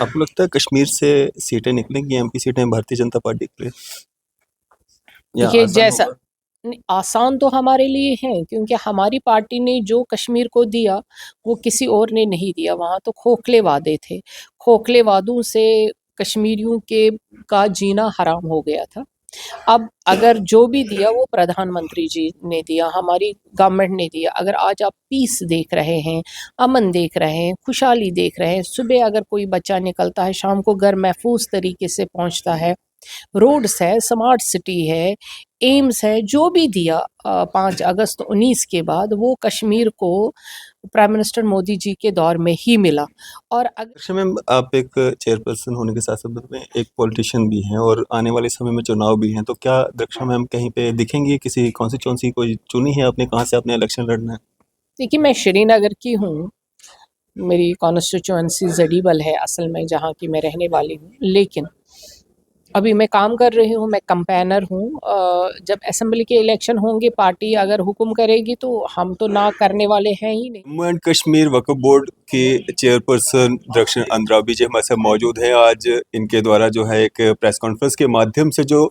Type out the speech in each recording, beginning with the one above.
آپ کو لگتا ہے کشمیر سے سیٹیں نکلیں گی، ایم پی سیٹیں بھارتیہ جنتا پارٹی کے لیے، یا دیکھیے آسان جیسا ہوگا؟ آسان تو ہمارے لیے ہے، کیونکہ ہماری پارٹی نے جو کشمیر کو دیا وہ کسی اور نے نہیں دیا. وہاں تو کھوکھلے وعدے تھے، کھوکھلے وعدوں سے کشمیریوں کے کا جینا حرام ہو گیا تھا. اب اگر جو بھی دیا وہ پردھان منتری جی نے دیا، ہماری گورنمنٹ نے دیا. اگر آج آپ پیس دیکھ رہے ہیں، امن دیکھ رہے ہیں، خوشحالی دیکھ رہے ہیں، صبح اگر کوئی بچہ نکلتا ہے شام کو گھر محفوظ طریقے سے پہنچتا ہے، روڈز ہے، سمارٹ سٹی ہے، ایمز ہے، جو بھی دیا 5 اگست 2019 کے بعد وہ کشمیر کو پرائم منسٹر مودی جی کے دور میں ہی ملا. اور اگر درشا میم، آپ ایک چیئر پرسن ہونے کے ساتھ ساتھ میں ایک پولیٹیشین بھی ہیں، اور آنے والے سمے میں چناؤ بھی ہیں، تو کیا درشا میم کہیں پہ دکھیں گی؟ کسی کانسٹیچوئنسی کوئی چنی ہے آپ نے، کہاں سے آپ نے الیکشن لڑنا ہے؟ دیکھیے میں شری نگر کی ہوں، میری کانسٹیچوئنسی زڈیبل ہے اصل میں، جہاں کی میں رہنے والی ہوں، لیکن ابھی میں کام کر رہی ہوں، میں کمپینر ہوں. جب اسمبلی کے الیکشن ہوں گے پارٹی اگر حکم کرے گی تو ہم تو نہ کرنے والے ہیں ہی نہیں. جموں اینڈ کشمیر وقف بورڈ کے چیئر پرسن درشن اندرابی جی ہمارے ساتھ موجود ہیں. آج ان کے دوارا جو ہے ایک پریس کانفرنس کے مادھیم سے جو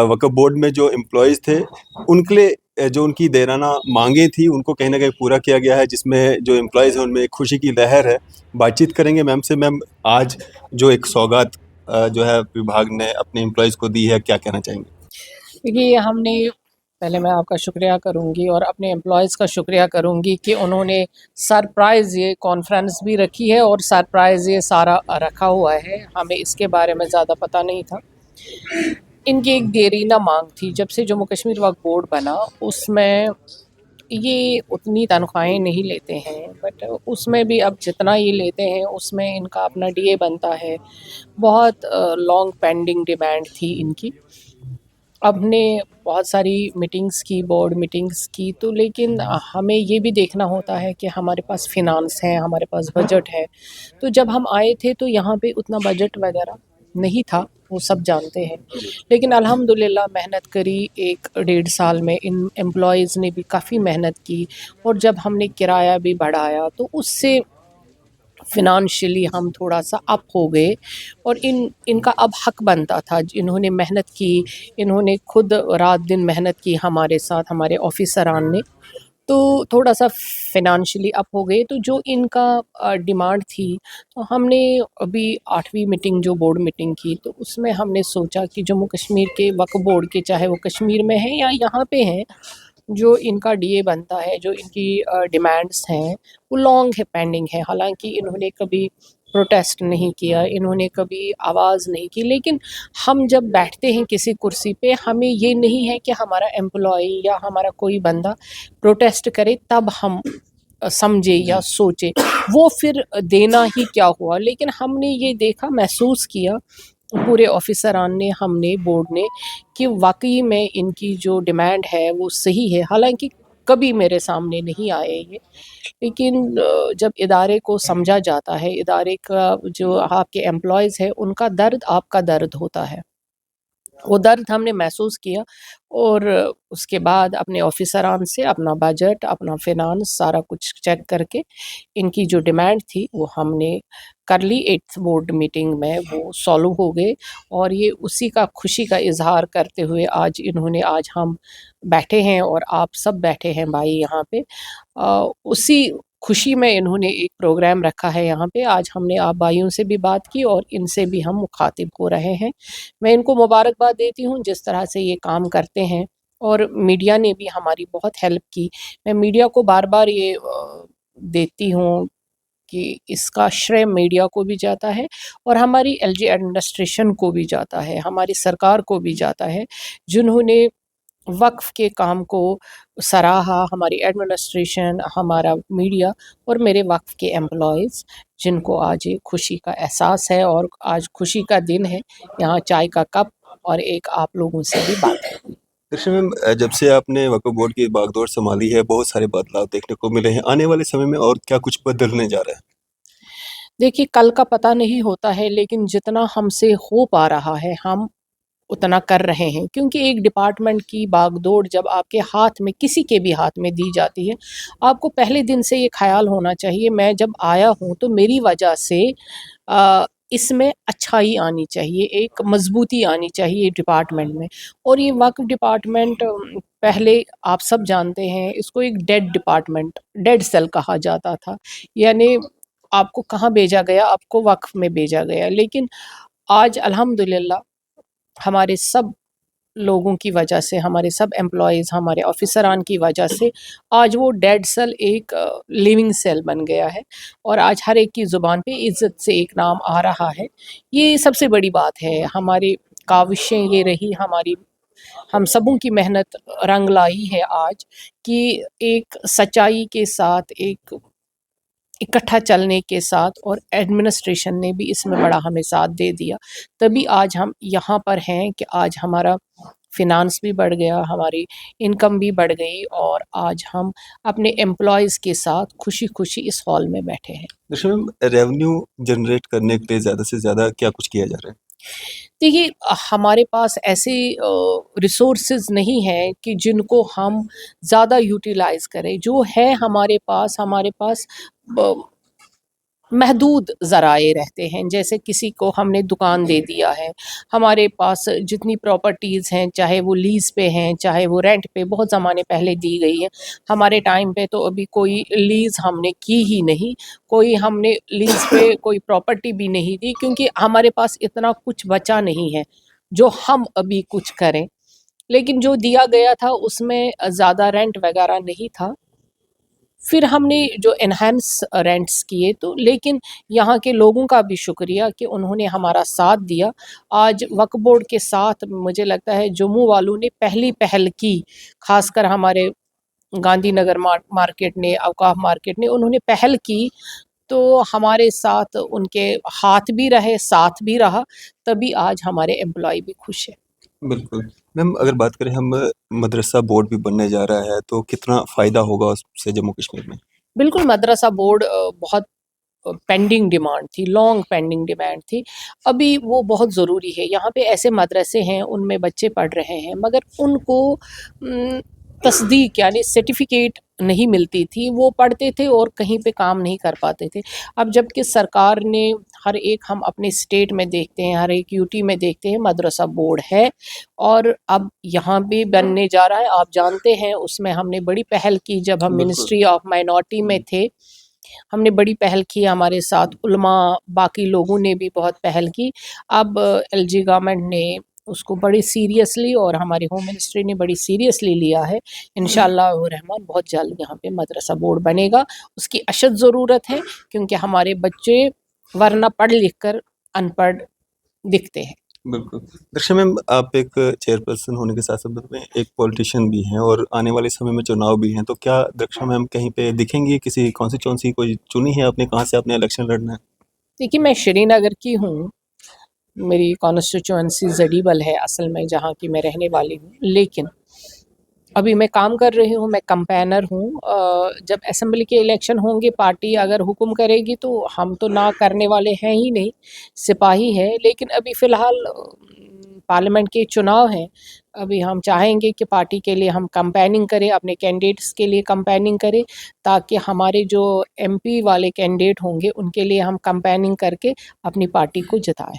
وقف بورڈ میں جو امپلائیز تھے ان کے لیے جو ان کی دیرانہ مانگیں تھیں ان کو کہیں نہ کہیں پورا کیا گیا ہے، جس میں جو امپلائیز ہیں ان میں ایک خوشی کی لہر ہے. بات چیت کریں گے میم سے. میم، آج جو ایک سوگات جو ہے وبھاگ نے اپنے امپلائیز کو دی ہے، کیا کہنا چاہیں گے؟ دیکھیے ہم نے پہلے میں آپ کا شکریہ کروں گی اور اپنے امپلائیز کا شکریہ کروں گی کہ انہوں نے سرپرائز یہ کانفرنس بھی رکھی ہے اور سرپرائز یہ سارا رکھا ہوا ہے. ہمیں اس کے بارے میں زیادہ پتہ نہیں تھا. ان کی ایک دیرینہ مانگ تھی جب سے جموں کشمیر وقف بورڈ بنا. اس میں یہ اتنی تنخواہیں نہیں لیتے ہیں، بٹ اس میں بھی اب جتنا یہ لیتے ہیں اس میں ان کا اپنا ڈی اے بنتا ہے. بہت لانگ پینڈنگ ڈیمانڈ تھی ان کی. اب نے بہت ساری میٹنگز کی، بورڈ میٹنگز کی، تو لیکن ہمیں یہ بھی دیکھنا ہوتا ہے کہ ہمارے پاس فنانس ہے، ہمارے پاس بجٹ ہے. تو جب ہم آئے تھے تو یہاں پہ اتنا بجٹ وغیرہ نہیں تھا، وہ سب جانتے ہیں. لیکن الحمدللہ محنت کری 1 ڈیڑھ سال میں. ان امپلائیز نے بھی کافی محنت کی، اور جب ہم نے کرایہ بھی بڑھایا تو اس سے فنانشلی ہم تھوڑا سا اپ ہو گئے. اور ان کا اب حق بنتا تھا. انہوں نے محنت کی، انہوں نے خود رات دن محنت کی ہمارے ساتھ، ہمارے آفیسران نے، تو تھوڑا سا فنانشلی اپ ہو گئے. تو جو ان کا ڈیمانڈ تھی، تو ہم نے ابھی 8ویں میٹنگ جو بورڈ میٹنگ کی تو اس میں ہم نے سوچا کہ جموں کشمیر کے وقف بورڈ کے، چاہے وہ کشمیر میں ہیں یا یہاں پہ ہیں، جو ان کا ڈی اے بنتا ہے، جو ان کی ڈیمانڈس ہیں وہ لانگ ہے، پینڈنگ ہے. حالانکہ انہوں نے کبھی پروٹیسٹ نہیں کیا، انہوں نے کبھی آواز نہیں کی. لیکن ہم جب بیٹھتے ہیں کسی کرسی پہ، ہمیں یہ نہیں ہے کہ ہمارا امپلائی یا ہمارا کوئی بندہ پروٹیسٹ کرے تب ہم سمجھے یا سوچے وہ پھر دینا ہی کیا ہوا. لیکن ہم نے یہ دیکھا، محسوس کیا پورے آفیسران نے، ہم نے، بورڈ نے، کہ واقعی میں ان کی جو ڈیمانڈ ہے وہ صحیح ہے. حالانکہ کبھی میرے سامنے نہیں آئے یہ، لیکن جب ادارے کو سمجھا جاتا ہے، ادارے کا جو آپ کے امپلائیز ہے ان کا درد آپ کا درد ہوتا ہے، وہ درد ہم نے محسوس کیا. اور اس کے بعد اپنے آفیسران سے اپنا بجٹ، اپنا فنانس سارا کچھ چیک کر کے ان کی جو ڈیمانڈ تھی وہ ہم نے کر لی. 8th بورڈ میٹنگ میں وہ سالو ہو گئے. اور یہ اسی کا خوشی کا اظہار کرتے ہوئے آج ہم بیٹھے ہیں اور آپ سب بیٹھے ہیں بھائی یہاں پہ. اسی خوشی میں انہوں نے ایک پروگرام رکھا ہے یہاں پہ. آج ہم نے آپ بھائیوں سے بھی بات کی اور ان سے بھی ہم مخاطب ہو رہے ہیں. میں ان کو مبارکباد دیتی ہوں جس طرح سے یہ کام کرتے ہیں، اور میڈیا نے بھی ہماری بہت ہیلپ کی. میں میڈیا کو بار بار یہ دیتی ہوں کہ اس کا شرے میڈیا کو بھی جاتا ہے اور ہماری ایل جی ایڈمنسٹریشن کو بھی جاتا ہے، ہماری سرکار کو بھی جاتا ہے، جنہوں نے وقف کے کام کو سراہا. ہماری ایڈمنسٹریشن، ہمارا میڈیا اور میرے وقف کے امپلائیز، جن کو آج یہ خوشی کا احساس ہے اور آج خوشی کا دن ہے. یہاں چائے کا کپ اور ایک آپ لوگوں سے بھی بات ہے. درشن میم، جب سے آپ نے وقف بورڈ کی باغ دور سنبھالی ہے بہت سارے بدلاؤ دیکھنے کو ملے ہیں. آنے والے سمے میں اور کیا کچھ بدلنے جا رہا ہے؟ دیکھیے کل کا پتہ نہیں ہوتا ہے، لیکن جتنا ہم سے ہو پا رہا ہے ہم اتنا کر رہے ہیں. کیونکہ ایک ڈپارٹمنٹ کی باغ دوڑ جب آپ کے ہاتھ میں، کسی کے بھی ہاتھ میں دی جاتی ہے، آپ کو پہلے دن سے یہ خیال ہونا چاہیے میں جب آیا ہوں تو میری وجہ سے اس میں اچھائی آنی چاہیے, ایک مضبوطی آنی چاہیے ڈپارٹمنٹ میں. اور یہ وقف ڈپارٹمنٹ پہلے آپ سب جانتے ہیں اس کو ایک ڈیڈ ڈپارٹمنٹ, ڈیڈ سیل کہا جاتا تھا, یعنی آپ کو کہاں بھیجا گیا, آپ کو وقف میں بھیجا گیا. لیکن آج الحمدللہ ہمارے سب لوگوں کی وجہ سے, ہمارے سب امپلائیز, ہمارے آفیسران کی وجہ سے آج وہ ڈیڈ سیل ایک لیونگ سیل بن گیا ہے, اور آج ہر ایک کی زبان پہ عزت سے ایک نام آ رہا ہے. یہ سب سے بڑی بات ہے. ہماری کاوشیں یہ رہی, ہم سبوں کی محنت رنگ لائی ہے آج, کہ ایک سچائی کے ساتھ, ایک اکٹھا چلنے کے ساتھ, اور ایڈمنسٹریشن نے بھی اس میں بڑا ہمیں ساتھ دے دیا, تبھی آج ہم یہاں پر ہیں کہ آج ہمارا فنانس بھی بڑھ گیا, ہماری انکم بھی بڑھ گئی, اور آج ہم اپنے امپلائیز کے ساتھ خوشی خوشی اس ہال میں بیٹھے ہیں. درشا میم, ریونیو جنریٹ کرنے کے لیے زیادہ سے زیادہ کیا کچھ کیا جا رہا ہے؟ دیکھیے, ہمارے پاس ایسے ریسورسز نہیں ہیں کہ جن کو ہم زیادہ یوٹیلائز کریں. جو ہے ہمارے پاس محدود ذرائع رہتے ہیں. جیسے کسی کو ہم نے دکان دے دیا ہے, ہمارے پاس جتنی پراپرٹیز ہیں, چاہے وہ لیز پہ ہیں, چاہے وہ رینٹ پہ, بہت زمانے پہلے دی گئی ہے. ہمارے ٹائم پہ تو ابھی کوئی لیز ہم نے کی ہی نہیں, ہم نے لیز پہ کوئی پراپرٹی بھی نہیں دی, کیونکہ ہمارے پاس اتنا کچھ بچا نہیں ہے جو ہم ابھی کچھ کریں. لیکن جو دیا گیا تھا اس میں زیادہ رینٹ وغیرہ نہیں تھا. پھر ہم نے جو انہینس رینٹس کیے, تو لیکن یہاں کے لوگوں کا بھی شکریہ کہ انہوں نے ہمارا ساتھ دیا. آج وقف بورڈ کے ساتھ مجھے لگتا ہے جموں والوں نے پہلی پہل کی, خاص کر ہمارے گاندھی نگر مارکیٹ نے, اوقاف مارکیٹ نے, انہوں نے پہل کی, تو ہمارے ساتھ ان کے ہاتھ بھی رہے, ساتھ بھی رہا, تبھی آج ہمارے امپلائی بھی خوش ہیں. بالکل میم, اگر بات کریں ہم مدرسہ بورڈ بھی بننے جا رہا ہے تو کتنا فائدہ ہوگا اس سے جموں کشمیر میں؟ بالکل, مدرسہ بورڈ بہت پینڈنگ ڈیمانڈ تھی, لانگ پینڈنگ ڈیمانڈ تھی. ابھی وہ بہت ضروری ہے. یہاں پہ ایسے مدرسے ہیں, ان میں بچے پڑھ رہے ہیں, مگر ان کو تصدیق یعنی سرٹیفکیٹ نہیں ملتی تھی. وہ پڑھتے تھے اور کہیں پہ کام نہیں کر پاتے تھے. اب جب کہ سرکار نے ہر ایک, ہم اپنے اسٹیٹ میں دیکھتے ہیں, ہر ایک یوٹی میں دیکھتے ہیں مدرسہ بورڈ ہے, اور اب یہاں بھی بننے جا رہا ہے. آپ جانتے ہیں اس میں ہم نے بڑی پہل کی, جب ہم منسٹری آف مائنورٹی میں تھے, ہم نے بڑی پہل کی, ہمارے ساتھ علماء, باقی لوگوں نے بھی بہت پہل کی. اب ایل جی گورنمنٹ نے اس کو بڑی سیریسلی, اور ہماری ہوم منسٹری نے بڑی سیریسلی لیا ہے. انشاءاللہ الرحمن بہت جلد یہاں پہ مدرسہ بورڈ بنے گا. اس کی اشد ضرورت ہے, کیونکہ ہمارے بچے ورنہ پڑھ لکھ کر ان پڑھ دکھتے ہیں. بالکل. درشا میم, آپ ایک چیئر پرسن ہونے کے ساتھ ساتھ میں ایک پولیٹیشین بھی ہیں, اور آنے والے سمے میں چناؤ بھی ہیں, تو کیا درشا میم کہیں پہ دکھیں گی, کسی کانسٹیچوئنسی کوئی چنی ہے آپ نے, کہاں سے آپ نے الیکشن لڑنا ہے؟ دیکھیے, میں شری نگر کی ہوں, میری کانسٹیچوئنسی زڈیبل ہے اصل میں, جہاں کی میں رہنے والی ہوں. لیکن ابھی میں کام کر رہی ہوں, میں کمپینر ہوں. جب اسمبلی کے الیکشن ہوں گے, پارٹی اگر حکم کرے گی تو ہم تو نہ کرنے والے ہیں ہی نہیں, سپاہی ہے. لیکن ابھی فی الحال پارلیمنٹ کے چناؤ ہیں, ابھی ہم چاہیں گے کہ پارٹی کے لیے ہم کمپیننگ کریں, اپنے کینڈیڈیٹس کے لیے کمپیننگ کریں, تاکہ ہمارے جو ایم پی والے کینڈیڈیٹ ہوں گے ان کے لیے ہم کمپیننگ کر کے اپنی پارٹی کو جتائیں.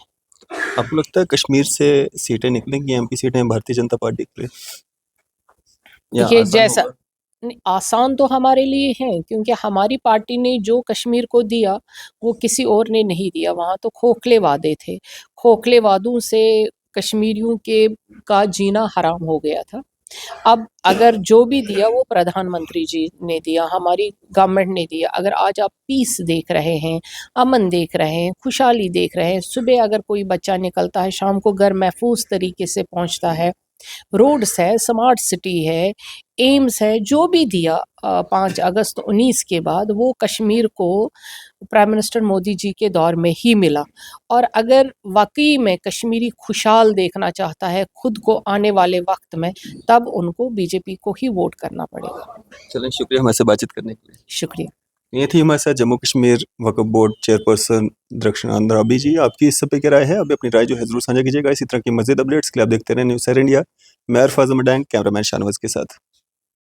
آپ کو لگتا ہے کشمیر سے سیٹیں نکلیں گی, ایم پی سیٹیں بھارتیہ جنتا پارٹی کے لیے, یا دیکھیے, آسان جیسا ہوگا؟ آسان تو ہمارے لیے ہیں, کیونکہ ہماری پارٹی نے جو کشمیر کو دیا وہ کسی اور نے نہیں دیا. وہاں تو کھوکھلے وعدے تھے, کھوکھلے وعدوں سے کشمیریوں کا جینا حرام ہو گیا تھا. اب اگر جو بھی دیا وہ پردھان منتری جی نے دیا, ہماری گورنمنٹ نے دیا. اگر آج آپ پیس دیکھ رہے ہیں, امن دیکھ رہے ہیں, خوشحالی دیکھ رہے ہیں, صبح اگر کوئی بچہ نکلتا ہے, شام کو گھر محفوظ طریقے سے پہنچتا ہے, روڈز ہے, سمارٹ سٹی ہے, ایمز ہے, جو بھی دیا 5 اگست 19 کے بعد, وہ کشمیر کو پرائم منسٹر مودی جی کے دور میں ہی ملا. اور اگر واقعی میں کشمیری خوشحال دیکھنا چاہتا ہے خود کو آنے والے وقت میں, تب ان کو بی جے پی کو ہی ووٹ کرنا پڑے گا. چلیں, شکریہ ہمارے سے بات چیت کرنے کے لیے. شکریہ. یہ تھی ہمارے ساتھ جموں کشمیر وقف بورڈ چیئر پرسن درخشن اندرابی جی. آپ کی اس سب پہ کیا رائے ہے؟ ابھی اپنی رائے جو ہے ضرور سانجھا کیجیے گا. اسی طرح کی مزید اپڈیٹس کے لیے آپ دیکھتے رہیں نیوز 7 انڈیا. میں عرفاظ مڈینگ, کیمرہ مین شاہنواز کے ساتھ.